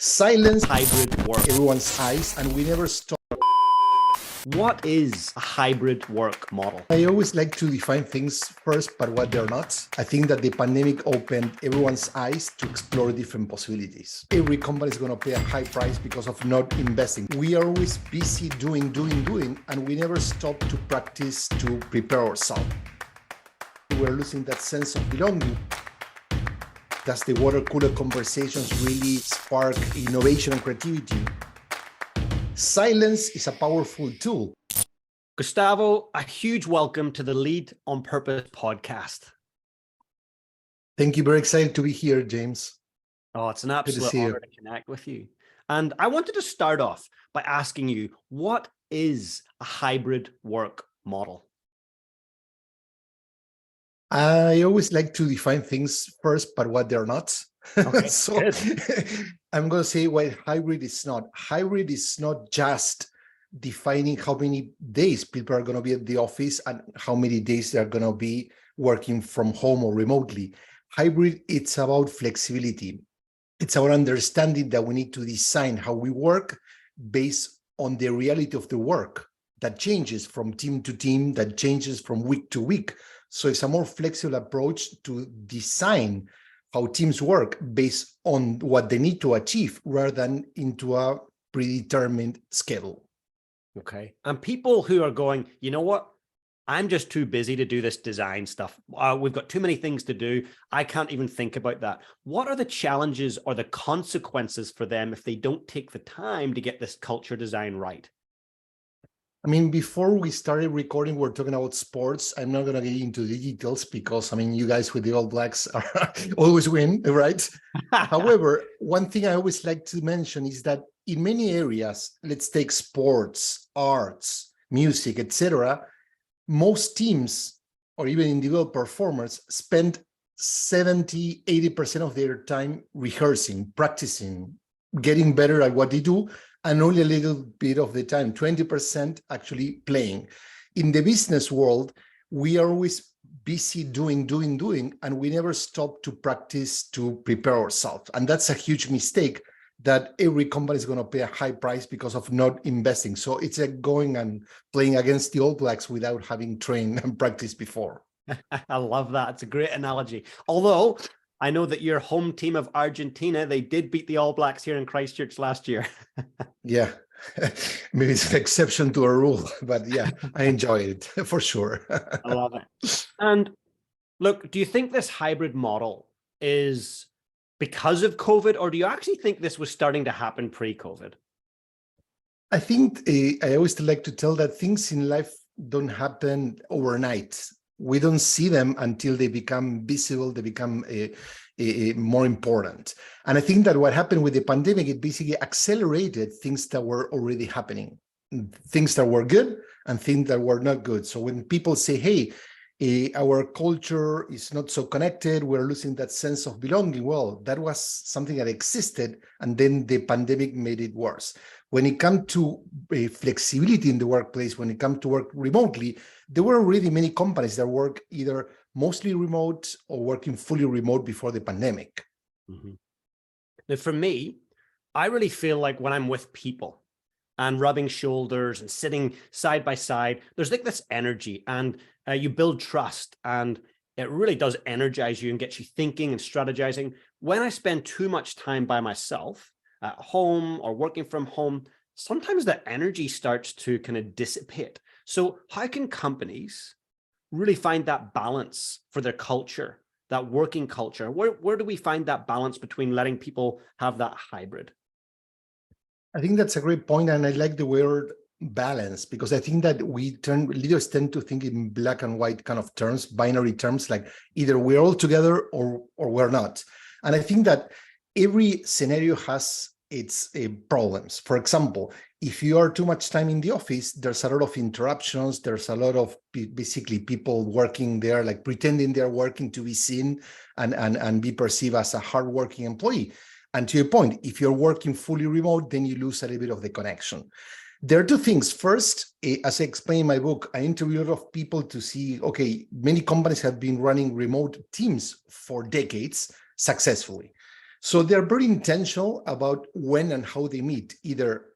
Silence hybrid work. everyone's eyes, and we never stop. What is a hybrid work model? I always like to define things first, but what they're not. I think that the pandemic opened everyone's eyes to explore different possibilities. Every company is going to pay a high price because of not investing. We are always busy doing, and we never stop to practice to prepare ourselves. We're losing that sense of belonging. Does the water cooler conversations really spark innovation and creativity? Silence is a powerful tool. Gustavo, a huge welcome to the Lead on Purpose podcast. Thank you. Very excited to be here, James. Oh, it's an absolute honor to connect with you. And I wanted to start off by asking you, what is a hybrid work model? I always like to define things first, but what they're not. Okay, So I'm going to say what hybrid is not. Hybrid is not just defining how many days people are going to be at the office and how many days they're going to be working from home or remotely. Hybrid, it's about flexibility. It's our understanding that we need to design how we work based on the reality of the work that changes from team to team, that changes from week to week. So it's a more flexible approach to design how teams work based on what they need to achieve rather than into a predetermined schedule. Okay. And people who are going, you know what? I'm just too busy to do this design stuff. We've got too many things to do. I can't even think about that. What are the challenges or the consequences for them if they don't take the time to get this culture design right? I mean, before we started recording, we're talking about sports. I'm not going to get into the details because, I mean, you guys with the All Blacks are always win, right? However, one thing I always like to mention is that in many areas, let's take sports, arts, music, etc., most teams or even individual performers spend 70, 80% of their time rehearsing, practicing, getting better at what they do, and only a little bit of the time, 20% actually playing. In the business world, we are always busy doing, and we never stop to practice to prepare ourselves. And that's a huge mistake that every company is going to pay a high price because of not investing. So it's like going and playing against the All Blacks without having trained and practiced before. I love that. It's a great analogy. Although I know that your home team of Argentina, they did beat the All Blacks here in Christchurch last year. Yeah, maybe it's an exception to a rule, but yeah, I enjoy it for sure. I love it. And look, do you think this hybrid model is because of COVID, or do you actually think this was starting to happen pre-COVID? I think I always like to tell that things in life don't happen overnight. We don't see them until they become visible, they become more important. And I think that what happened with the pandemic, it basically accelerated things that were already happening, things that were good and things that were not good. So when people say, hey, our culture is not so connected, we're losing that sense of belonging, well, that was something that existed, and then the pandemic made it worse. When it comes to flexibility in the workplace, when it comes to work remotely, there were already many companies that work either mostly remote or working fully remote before the pandemic. Mm-hmm. Now, for me, I really feel like when I'm with people and rubbing shoulders and sitting side by side, there's like this energy, and you build trust, and it really does energize you and get you thinking and strategizing. When I spend too much time by myself at home or working from home, sometimes that energy starts to kind of dissipate. So how can companies really find that balance for their culture, that working culture? Where do we find that balance between letting people have that hybrid? I think that's a great point, and I like the word balance, because I think that leaders tend to think in black and white kind of terms, binary terms, like either we're all together or we're not. And I think that every scenario has its problems. For example, if you are too much time in the office, there's a lot of interruptions. There's a lot of basically people working there, like pretending they're working to be seen and be perceived as a hardworking employee. And to your point, if you're working fully remote, then you lose a little bit of the connection. There are two things. First, as I explain in my book, I interviewed a lot of people to see, okay, many companies have been running remote teams for decades successfully. So they're very intentional about when and how they meet, either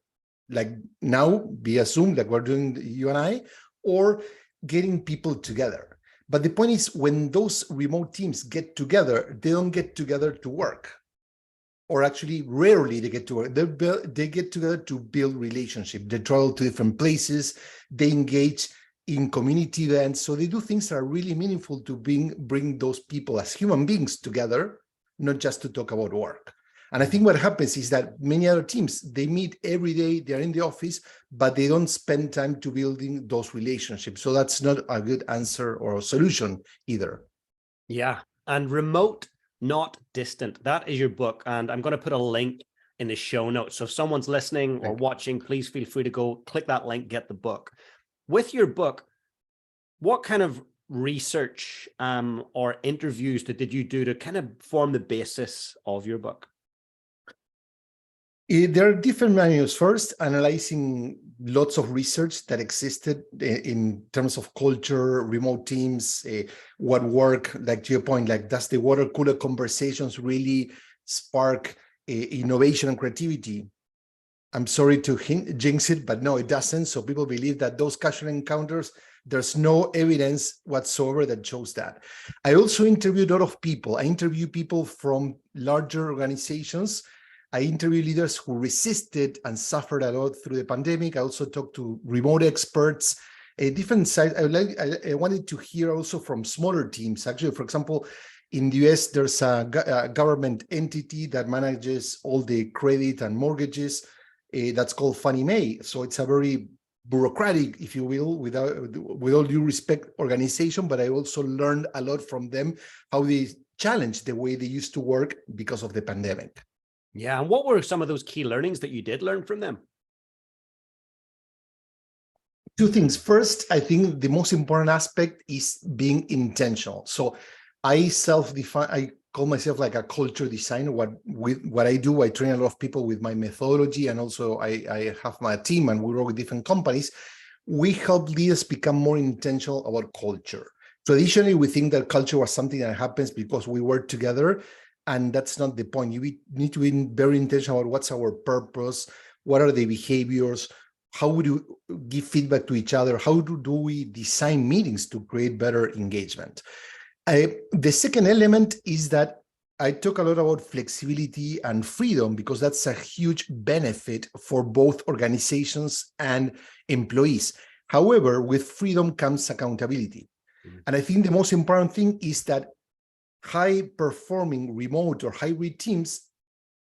like now via Zoom, like we're doing you and I, or getting people together. But the point is, when those remote teams get together, they don't get together to work. Or actually, rarely they get to work. They get together to build relationship. They travel to different places. They engage in community events. So they do things that are really meaningful to bring those people as human beings together, not just to talk about work. And I think what happens is that many other teams, they meet every day, they're in the office, but they don't spend time to building those relationships. So that's not a good answer or a solution either. Yeah. And remote, not distant. That is your book. And I'm going to put a link in the show notes. So if someone's listening or watching, please feel free to go click that link, get the book. With your book, what kind of research or interviews did you do to kind of form the basis of your book? There are different avenues. First, analyzing lots of research that existed in terms of culture, remote teams, what work, like to your point, like does the water cooler conversations really spark innovation and creativity? I'm sorry to jinx it, but no, it doesn't. So people believe that those casual encounters, there's no evidence whatsoever that shows that. I also interviewed a lot of people. I interview people from larger organizations. I interview leaders who resisted and suffered a lot through the pandemic. I also talked to remote experts, different sides. I wanted to hear also from smaller teams. Actually, for example, in the US, there's a government entity that manages all the credit and mortgages. That's called Fannie Mae. So it's a very bureaucratic, if you will, with all due respect, organization. But I also learned a lot from them, how they challenged the way they used to work because of the pandemic. Yeah. And what were some of those key learnings that you did learn from them? Two things. First, I think the most important aspect is being intentional. So I call myself like a culture designer. What I do, I train a lot of people with my methodology, and also I have my team and we work with different companies. We help leaders become more intentional about culture. Traditionally, we think that culture was something that happens because we work together. And that's not the point. You need to be very intentional about what's our purpose, what are the behaviors, how would you give feedback to each other, how do we design meetings to create better engagement. The second element is that I talk a lot about flexibility and freedom, because that's a huge benefit for both organizations and employees. However, with freedom comes accountability. And I think the most important thing is that high-performing remote or hybrid teams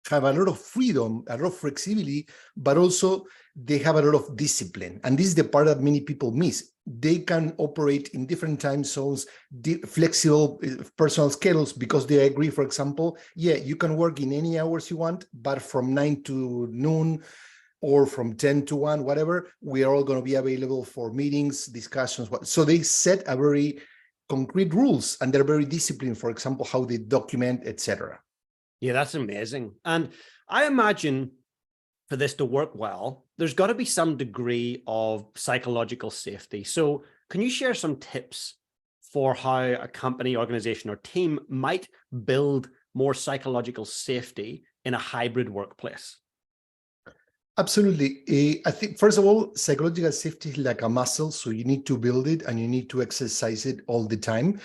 have a lot of freedom, a lot of flexibility, but also they have a lot of discipline. And this is the part that many people miss. They can operate in different time zones, flexible personal schedules, because they agree, for example, yeah, you can work in any hours you want, but from 9 to noon or from 10 to 1, whatever, we are all going to be available for meetings, discussions. So they set a very concrete rules, and they're very disciplined, for example, how they document, etc. Yeah, that's amazing. And I imagine for this to work well, there's got to be some degree of psychological safety. So can you share some tips for how a company, organization, or team might build more psychological safety in a hybrid workplace? Absolutely. I think, first of all, psychological safety is like a muscle, so you need to build it and you need to exercise it all the time.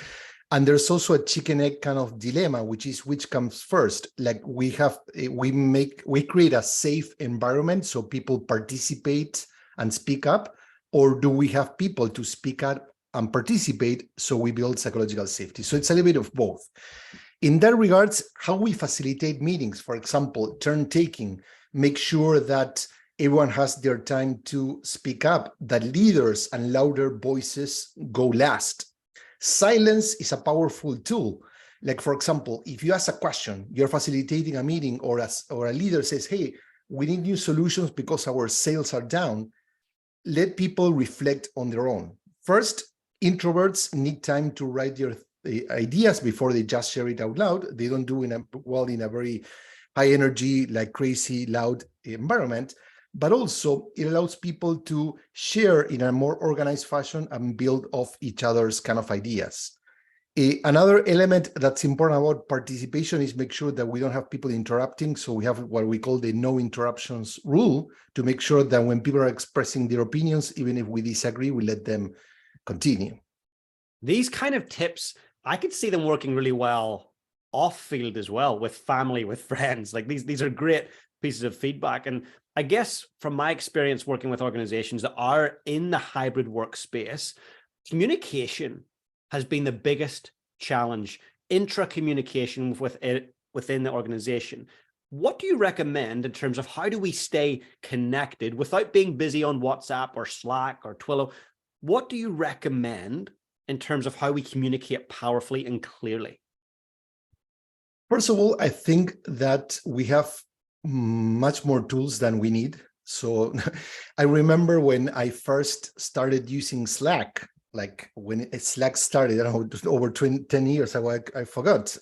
And there's also a chicken egg kind of dilemma, which is which comes first. Like we create a safe environment so people participate and speak up, or do we have people to speak up and participate so we build psychological safety? So it's a little bit of both. In that regards, how we facilitate meetings, for example, turn taking, make sure that everyone has their time to speak up, that leaders and louder voices go last. Silence is a powerful tool. Like, for example, if you ask a question, you're facilitating a meeting, or a leader says, hey, we need new solutions because our sales are down, let people reflect on their own. First, introverts need time to write their ideas before they just share it out loud. They don't do in a very high energy, like crazy, loud environment, but also it allows people to share in a more organized fashion and build off each other's kind of ideas. Another element that's important about participation is make sure that we don't have people interrupting. So we have what we call the no interruptions rule to make sure that when people are expressing their opinions, even if we disagree, we let them continue. These kind of tips, I could see them working really well off field as well, with family, with friends. Like these are great pieces of feedback. And I guess from my experience working with organizations that are in the hybrid workspace, communication has been the biggest challenge, intra-communication within the organization. What do you recommend in terms of how do we stay connected without being busy on WhatsApp or Slack or Twilio? What do you recommend in terms of how we communicate powerfully and clearly? First of all, I think that we have much more tools than we need. So I remember when I first started using Slack, like when Slack started, I don't know, over 10 years ago, I forgot.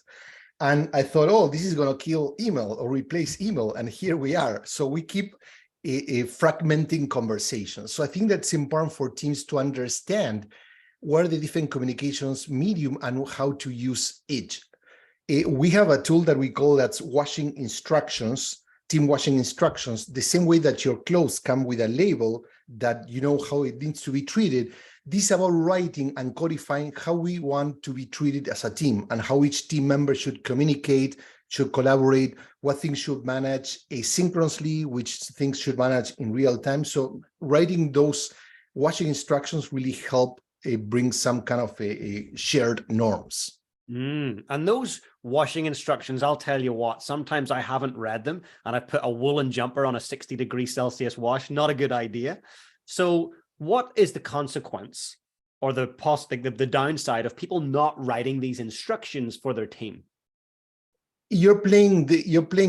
And I thought, oh, this is going to kill email or replace email. And here we are. So we keep fragmenting conversations. So I think that's important for teams to understand what are the different communications medium and how to use each. We have a tool that we call that's washing instructions, team washing instructions, the same way that your clothes come with a label that you know how it needs to be treated. This is about writing and codifying how we want to be treated as a team and how each team member should communicate, should collaborate, what things should manage asynchronously, which things should manage in real time. So writing those washing instructions really help bring some kind of a shared norms. And those washing instructions, I'll tell you what, sometimes I haven't read them and I put a woolen jumper on a 60°C wash, not a good idea. So what is the consequence or the downside of people not writing these instructions for their team? You're playing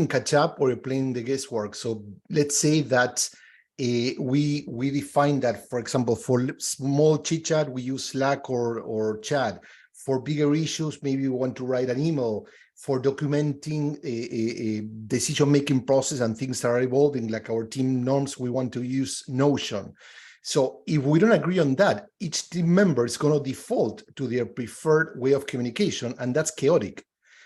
catch up or you're playing the guesswork. So let's say that we define that, for example, for small chit chat, we use Slack or chat. For bigger issues, maybe we want to write an email. For documenting a decision-making process and things that are evolving, like our team norms, we want to use Notion. So if we don't agree on that, each team member is going to default to their preferred way of communication, and that's chaotic.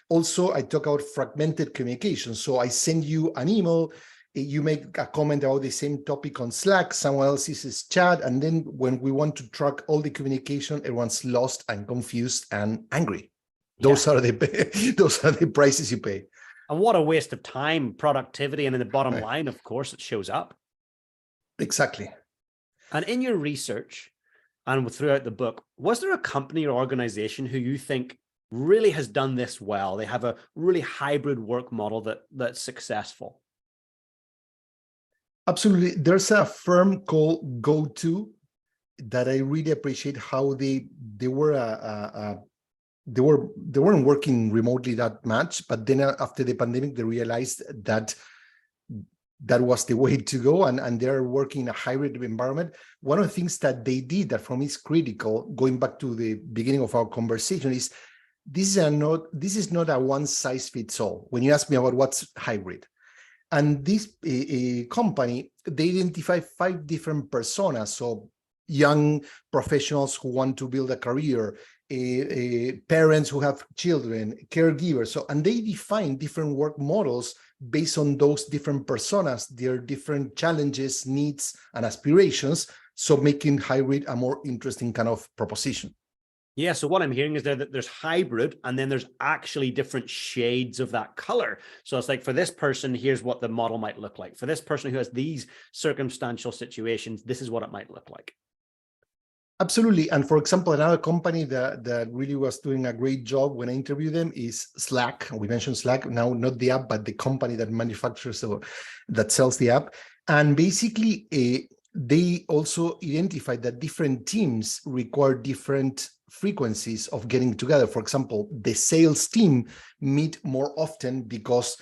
Also, I talk about fragmented communication. So I send you an email, you make a comment about the same topic on Slack, someone else uses chat, and then when we want to track all the communication, everyone's lost and confused and angry. Those are the prices you pay. And what a waste of time, productivity, and in the bottom line, of course, it shows up. Exactly. And in your research and throughout the book, was there a company or organization who you think really has done this well? They have a really hybrid work model that's successful. Absolutely. There's a firm called GoTo that I really appreciate how they weren't working remotely that much, but then after the pandemic, they realized that was the way to go, and they're working in a hybrid environment. One of the things that they did that for me is critical, going back to the beginning of our conversation, is this is not a one size fits all. When you ask me about what's hybrid, and this company, they identify 5 different personas. So young professionals who want to build a career, parents who have children, caregivers. So, and they define different work models based on those different personas, their different challenges, needs, and aspirations. So making hybrid a more interesting kind of proposition. Yeah, so what I'm hearing is that there's hybrid, and then there's actually different shades of that color. So it's like, for this person, here's what the model might look like. For this person who has these circumstantial situations, this is what it might look like. Absolutely. And for example, another company that really was doing a great job when I interviewed them is Slack. We mentioned Slack, now not the app, but the company that manufactures or that sells the app. And basically, they also identified that different teams require different frequencies of getting together. For example, the sales team meet more often because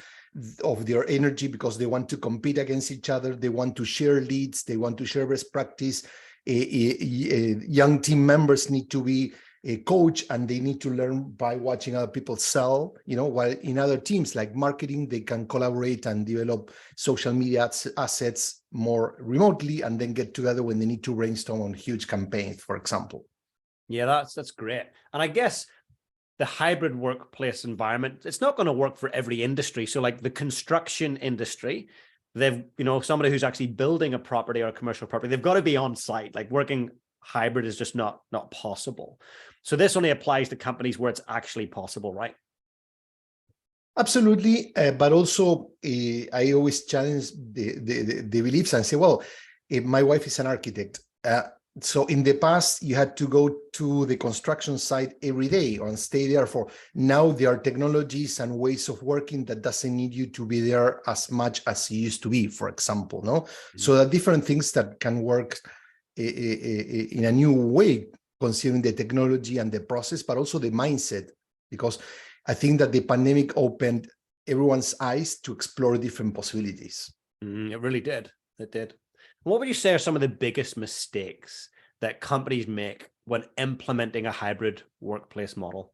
of their energy, because they want to compete against each other. They want to share leads. They want to share best practice. Young team members need to be a coach, and they need to learn by watching other people sell, while in other teams like marketing, they can collaborate and develop social media assets more remotely, and then get together when they need to brainstorm on huge campaigns, for example. Yeah, that's great. And I guess the hybrid workplace environment, it's not going to work for every industry. So like the construction industry, they've, somebody who's actually building a property or a commercial property, they've got to be on site. Like working hybrid is just not possible. So this only applies to companies where it's actually possible, right? Absolutely, but also I always challenge the beliefs and say, well, my wife is an architect. So in the past, you had to go to the construction site every day and stay there for. Now there are technologies and ways of working that doesn't need you to be there as much as you used to be, for example, no? Mm-hmm. So there are different things that can work in a new way, considering the technology and the process, but also the mindset, because I think that the pandemic opened everyone's eyes to explore different possibilities. It really did. It did. What would you say are some of the biggest mistakes that companies make when implementing a hybrid workplace model?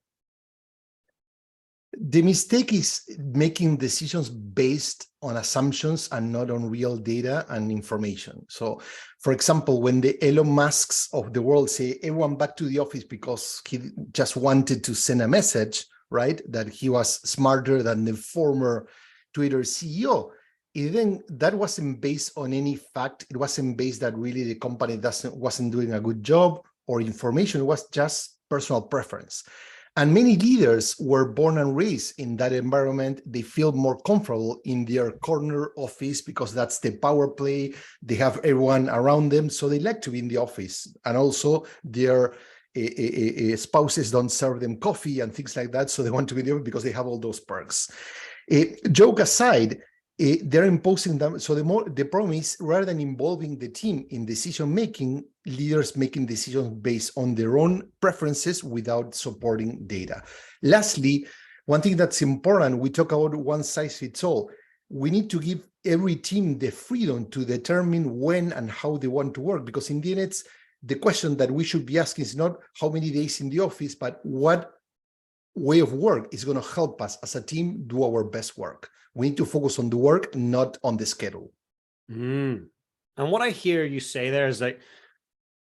The mistake is making decisions based on assumptions and not on real data and information. So, for example, when the Elon Musks of the world say everyone back to the office because he just wanted to send a message, right, that he was smarter than the former Twitter CEO, even that wasn't based on any fact. It wasn't based that really the company wasn't doing a good job or information. It was just personal preference. And many leaders were born and raised in that environment. They feel more comfortable in their corner office because that's the power play. They have everyone around them, so they like to be in the office. And also their spouses don't serve them coffee and things like that, so they want to be there because they have all those perks. Joke aside, they're imposing them. So the problem is, rather than involving the team in decision making, leaders making decisions based on their own preferences without supporting data. Lastly, one thing that's important, we talk about one size fits all. We need to give every team the freedom to determine when and how they want to work, because in the end, it's the question that we should be asking is not how many days in the office, but what way of work is going to help us as a team do our best work. We need to focus on the work, not on the schedule. And what I hear you say there is that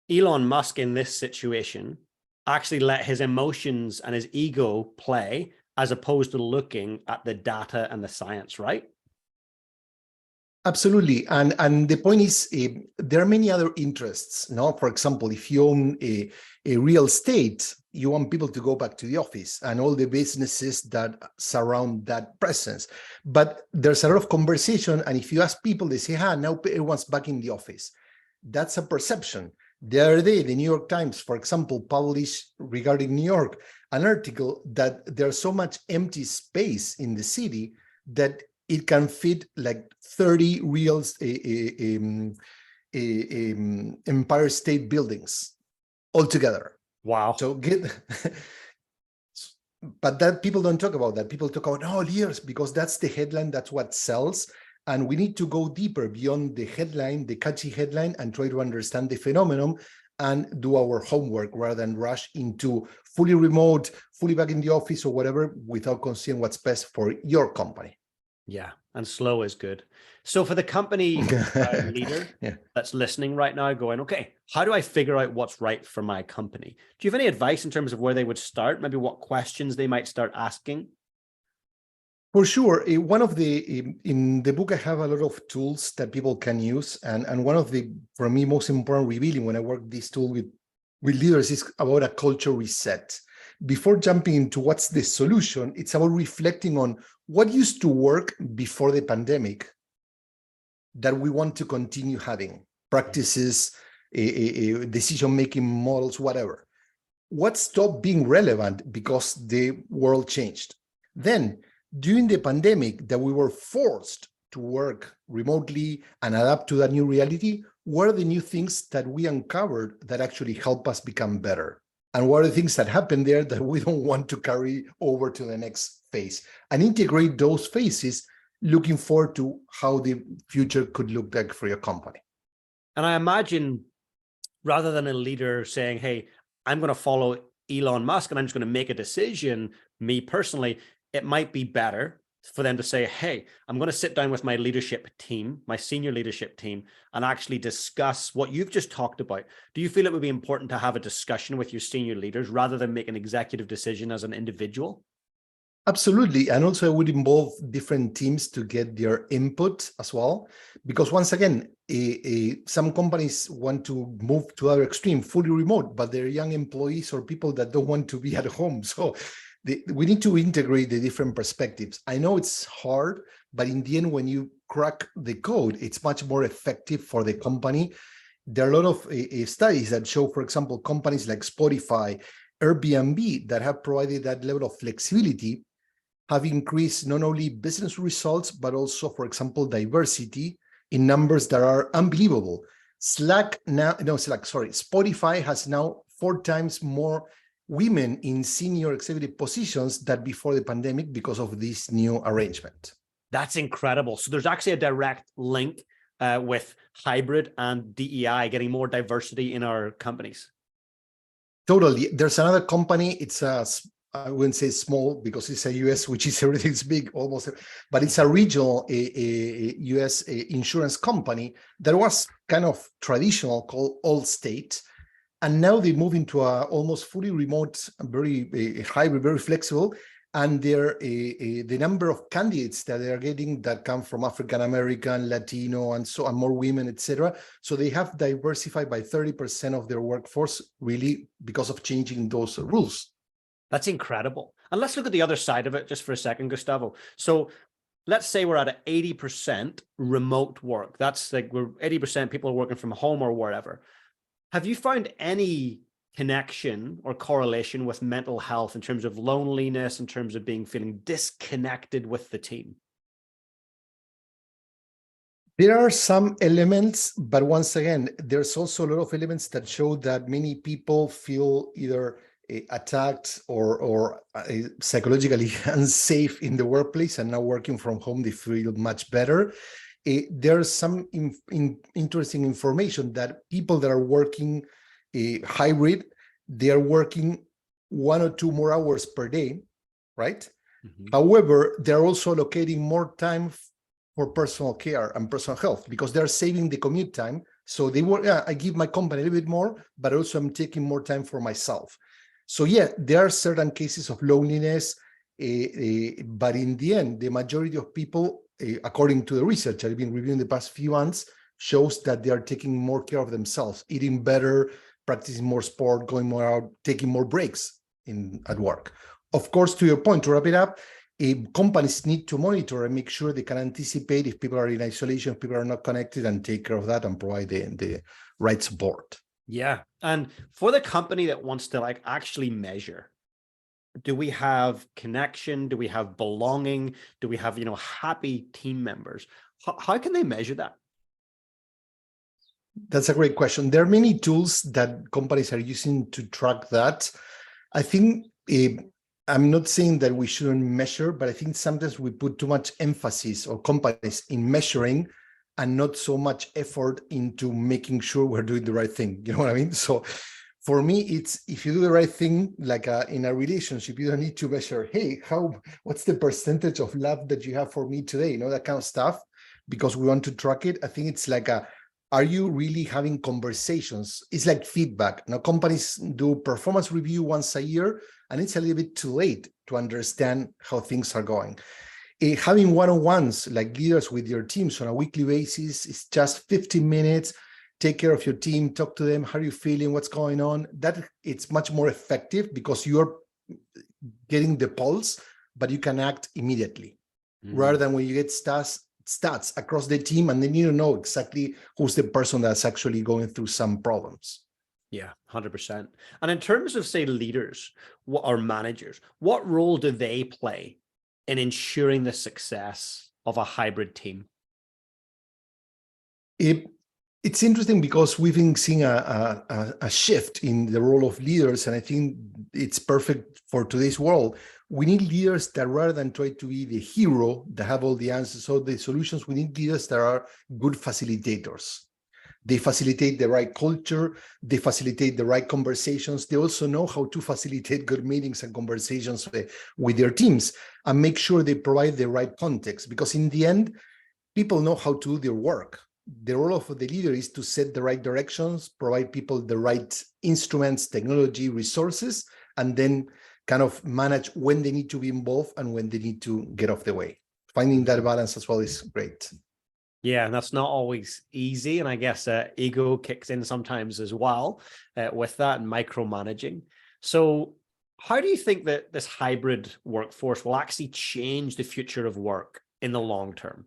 Elon Musk in this situation actually let his emotions and his ego play as opposed to looking at the data and the science, right? Absolutely. And the point is, there are many other interests. No, for example, if you own a real estate, you want people to go back to the office and all the businesses that surround that presence. But there's a lot of conversation. And if you ask people, they say, now everyone's back in the office. That's a perception. The other day, the New York Times, for example, published regarding New York, an article that there's so much empty space in the city that it can fit like 30 real Empire State buildings altogether. Wow. So but that people don't talk about that. People talk about, years, because that's the headline, that's what sells. And we need to go deeper beyond the headline, the catchy headline, and try to understand the phenomenon and do our homework rather than rush into fully remote, fully back in the office or whatever, without considering what's best for your company. Yeah, and slow is good. So for the company leader that's listening right now going, okay, how do I figure out what's right for my company? Do you have any advice in terms of where they would start? Maybe what questions they might start asking? For sure. In the book, I have a lot of tools that people can use. And one of the, for me, most important revealing when I work this tool with leaders is about a culture reset. Before jumping into what's the solution, it's about reflecting on what used to work before the pandemic that we want to continue having, practices, decision-making models, whatever. What stopped being relevant because the world changed? Then, during the pandemic that we were forced to work remotely and adapt to that new reality, what are the new things that we uncovered that actually help us become better? And what are the things that happen there that we don't want to carry over to the next phase? And integrate those phases, looking forward to how the future could look like for your company. And I imagine, rather than a leader saying, hey, I'm going to follow Elon Musk and I'm just going to make a decision, me personally, it might be better for them to say, hey, I'm going to sit down with my leadership team, my senior leadership team, and actually discuss what you've just talked about? Do you feel it would be important to have a discussion with your senior leaders rather than make an executive decision as an individual? Absolutely. And also it would involve different teams to get their input as well. Because once again, some companies want to move to other extreme, fully remote, but they're young employees or people that don't want to be at home. So we need to integrate the different perspectives. I know it's hard, but in the end, when you crack the code, it's much more effective for the company. There are a lot of studies that show, for example, companies like Spotify, Airbnb that have provided that level of flexibility have increased not only business results, but also, for example, diversity in numbers that are unbelievable. Spotify has now 4 times more women in senior executive positions than before the pandemic because of this new arrangement. That's incredible. So there's actually a direct link with hybrid and DEI, getting more diversity in our companies. Totally. There's another company, I wouldn't say small because it's a US, which is everything's big almost, but it's a regional US insurance company that was kind of traditional called Allstate. And now they move into a almost fully remote, very hybrid, very flexible. And the number of candidates that they are getting that come from African American, Latino, and so on, more women, etc. So they have diversified by 30% of their workforce, really, because of changing those rules. That's incredible. And let's look at the other side of it just for a second, Gustavo. So let's say we're at 80% remote work. That's like 80% people are working from home or wherever. Have you found any connection or correlation with mental health in terms of loneliness, in terms of feeling disconnected with the team? There are some elements, but once again, there's also a lot of elements that show that many people feel either attacked or psychologically unsafe in the workplace, and now working from home, they feel much better. There's some interesting information that people that are working hybrid, they are working 1 or 2 more hours per day, right? Mm-hmm. However, they're also allocating more time for personal care and personal health because they're saving the commute time. So they work, I give my company a little bit more, but also I'm taking more time for myself. So yeah, there are certain cases of loneliness, but in the end, the majority of people, according to the research I've been reviewing the past few months, shows that they are taking more care of themselves, eating better, practicing more sport, going more out, taking more breaks at work. Of course, to your point, to wrap it up, companies need to monitor and make sure they can anticipate if people are in isolation, if people are not connected, and take care of that and provide the right support. Yeah. And for the company that wants to actually measure, do we have connection? Do we have belonging? Do we have, happy team members? How can they measure that? That's a great question. There are many tools that companies are using to track that. I think I'm not saying that we shouldn't measure, but I think sometimes we put too much emphasis, or companies, in measuring and not so much effort into making sure we're doing the right thing. You know what I mean? So for me, it's if you do the right thing, like in a relationship, you don't need to measure, hey, what's the percentage of love that you have for me today? That kind of stuff, because we want to track it. I think it's like are you really having conversations? It's like feedback. Now, companies do performance review once a year, and it's a little bit too late to understand how things are going. Having one-on-ones like leaders with your teams on a weekly basis is just 15 minutes. Take care of your team, talk to them. How are you feeling? What's going on? That it's much more effective because you're getting the pulse, but you can act immediately rather than when you get stats across the team and then you don't know exactly who's the person that's actually going through some problems. Yeah, 100%. And in terms of, say, leaders or managers, what role do they play in ensuring the success of a hybrid team? It's interesting because we've been seeing a shift in the role of leaders, and I think it's perfect for today's world. We need leaders that, rather than try to be the hero that have all the answers or the solutions, we need leaders that are good facilitators. They facilitate the right culture. They facilitate the right conversations. They also know how to facilitate good meetings and conversations with their teams, and make sure they provide the right context. Because in the end, people know how to do their work. The role of the leader is to set the right directions, provide people the right instruments, technology, resources, and then kind of manage when they need to be involved and when they need to get off the way. Finding that balance as well is great. Yeah, and that's not always easy. And I guess ego kicks in sometimes as well with that, and micromanaging. So how do you think that this hybrid workforce will actually change the future of work in the long term?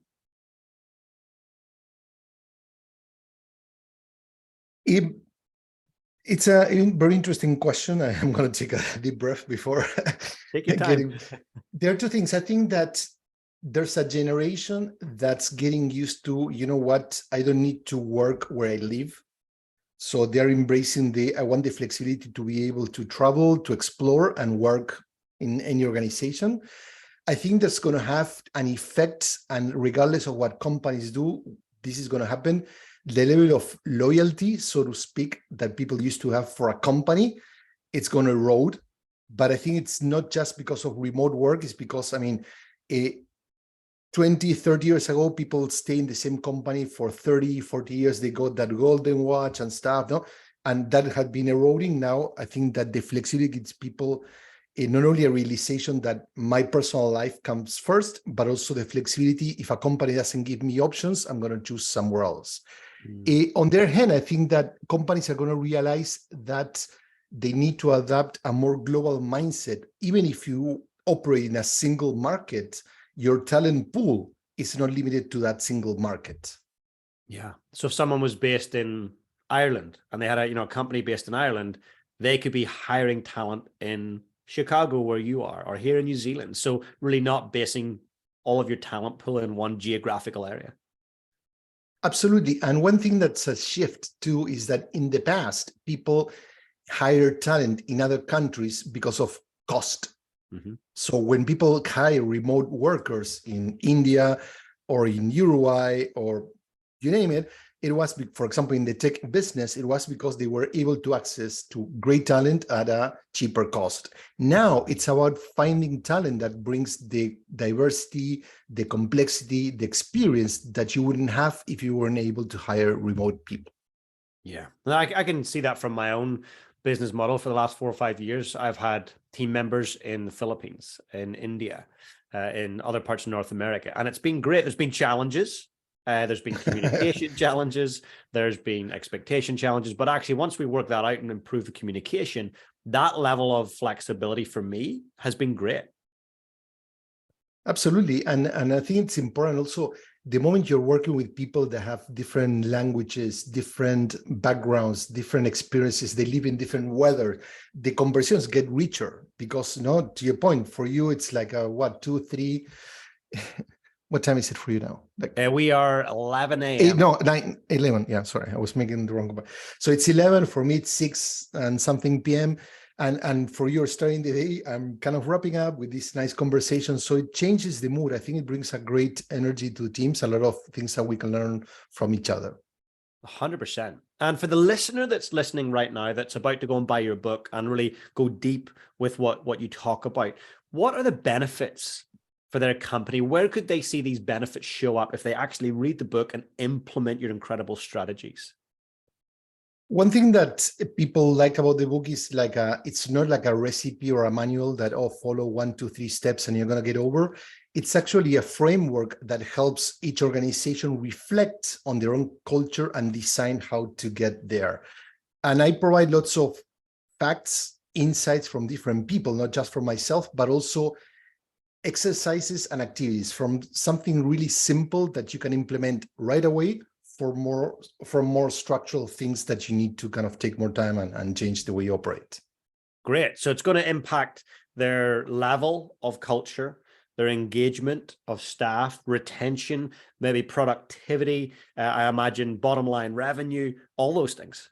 It's a very interesting question. I'm going to take a deep breath before Take your time. There are two things. I think that there's a generation that's getting used to, you know what, I don't need to work where I live. So they're embracing I want the flexibility to be able to travel, to explore and work in any organization. I think that's going to have an effect, and regardless of what companies do, this is going to happen. The level of loyalty, so to speak, that people used to have for a company, it's going to erode. But I think it's not just because of remote work, it's because, I mean, 20, 30 years ago, people stay in the same company for 30, 40 years. They got that golden watch and stuff, no? And that had been eroding. Now, I think that the flexibility gives people not only a realization that my personal life comes first, but also the flexibility. If a company doesn't give me options, I'm going to choose somewhere else. On the other hand, I think that companies are going to realize that they need to adapt a more global mindset. Even if you operate in a single market, your talent pool is not limited to that single market. Yeah. So if someone was based in Ireland and they had a company based in Ireland, they could be hiring talent in Chicago, where you are, or here in New Zealand. So really not basing all of your talent pool in one geographical area. Absolutely. And one thing that's a shift too is that in the past, people hire talent in other countries because of cost. Mm-hmm. So when people hire remote workers in India or in Uruguay or you name it, it was, for example, in the tech business, it was because they were able to access to great talent at a cheaper cost. Now it's about finding talent that brings the diversity, the complexity, the experience that you wouldn't have if you weren't able to hire remote people. Yeah, I can see that from my own business model. For the last 4 or 5 years, I've had team members in the Philippines, in India, in other parts of North America, and it's been great. There's been challenges. There's been communication challenges. There's been expectation challenges. But actually, once we work that out and improve the communication, that level of flexibility for me has been great. Absolutely. And I think it's important also, the moment you're working with people that have different languages, different backgrounds, different experiences, they live in different weather, the conversations get richer because, to your point, for you, it's like 2, 3... What time is it for you now? We are 11 a.m. No, 9, 11. Yeah, sorry, I was making the wrong number. So it's 11 for me. It's 6 and something p.m. And for you, starting the day, I'm kind of wrapping up with this nice conversation. So it changes the mood. I think it brings a great energy to teams. A lot of things that we can learn from each other. 100%. And for the listener that's listening right now, that's about to go and buy your book and really go deep with what you talk about, what are the benefits for their company? Where could they see these benefits show up if they actually read the book and implement your incredible strategies? One thing that people like about the book is it's not like a recipe or a manual that, follow 1, 2, 3 steps and you're going to get over. It's actually a framework that helps each organization reflect on their own culture and design how to get there. And I provide lots of facts, insights from different people, not just from myself, but also exercises and activities, from something really simple that you can implement right away for more structural things that you need to kind of take more time and change the way you operate. Great. So it's going to impact their level of culture, their engagement of staff, retention, maybe productivity, I imagine bottom line revenue, all those things.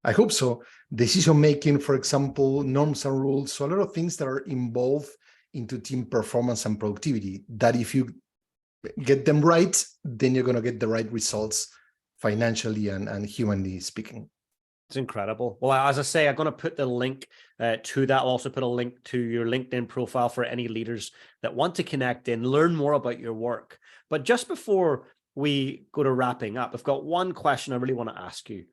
I hope so. Decision making, for example, norms and rules. So a lot of things that are involved into team performance and productivity, that if you get them right, then you're going to get the right results financially and humanly speaking. It's incredible. Well, as I say, I'm going to put the link to that. I'll also put a link to your LinkedIn profile for any leaders that want to connect and learn more about your work. But just before we go to wrapping up, I've got one question I really want to ask you.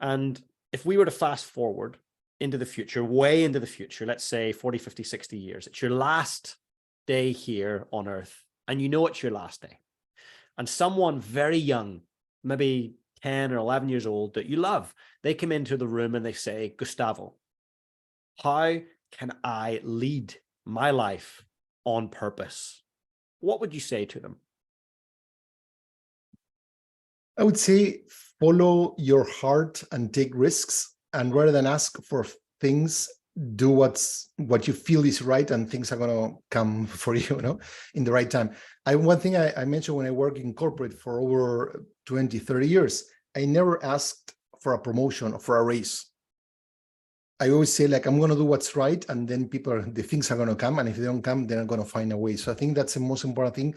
And if we were to fast forward into the future, way into the future, let's say 40, 50, 60 years, it's your last day here on Earth, and you know it's your last day. And someone very young, maybe 10 or 11 years old that you love, they come into the room and they say, Gustavo, how can I lead my life on purpose? What would you say to them? I would say follow your heart and take risks. And rather than ask for things, do what you feel is right, and things are going to come for you, in the right time. One thing I mentioned when I worked in corporate for over 20, 30 years, I never asked for a promotion or for a raise. I always say, like, I'm going to do what's right, and then the things are going to come, and if they don't come, they're going to find a way. So I think that's the most important thing.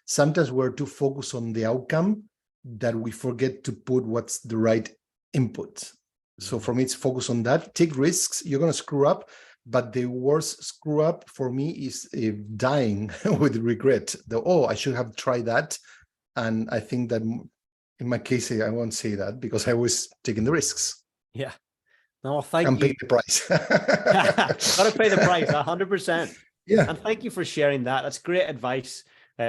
Sometimes we're too focused on the outcome that we forget to put what's the right input. So for me, it's focus on that. Take risks. You're going to screw up, but the worst screw up for me is dying with regret. I should have tried that. And I think that in my case, I won't say that because I was taking the risks. Yeah. No, thank you. And pay the price. Got to pay the price, 100%. Yeah. And thank you for sharing that. That's great advice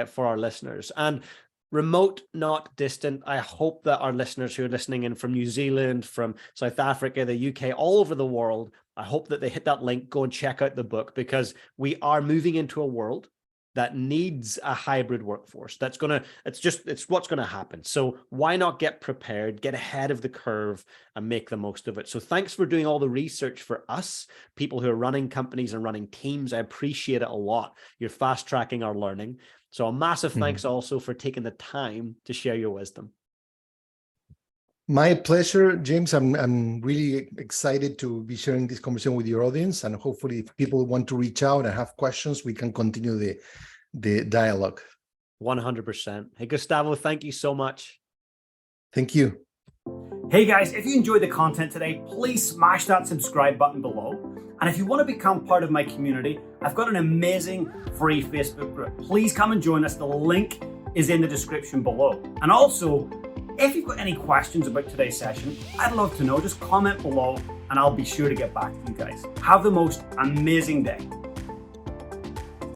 for our listeners. And remote, not distant. I hope that our listeners who are listening in from New Zealand, from South Africa, the UK, all over the world, I hope that they hit that link, go and check out the book, because we are moving into a world that needs a hybrid workforce. It's what's going to happen. So why not get prepared, get ahead of the curve and make the most of it? So thanks for doing all the research for us, people who are running companies and running teams. I appreciate it a lot. You're fast tracking our learning. So a massive thanks also for taking the time to share your wisdom. My pleasure, James. I'm really excited to be sharing this conversation with your audience, and hopefully if people want to reach out and have questions, we can continue the dialogue. 100%. Hey, Gustavo, thank you so much. Thank you. Hey guys, if you enjoyed the content today, please smash that subscribe button below. And if you want to become part of my community, I've got an amazing free Facebook group. Please come and join us. The link is in the description below. And also, if you've got any questions about today's session, I'd love to know. Just comment below and I'll be sure to get back to you guys. Have the most amazing day.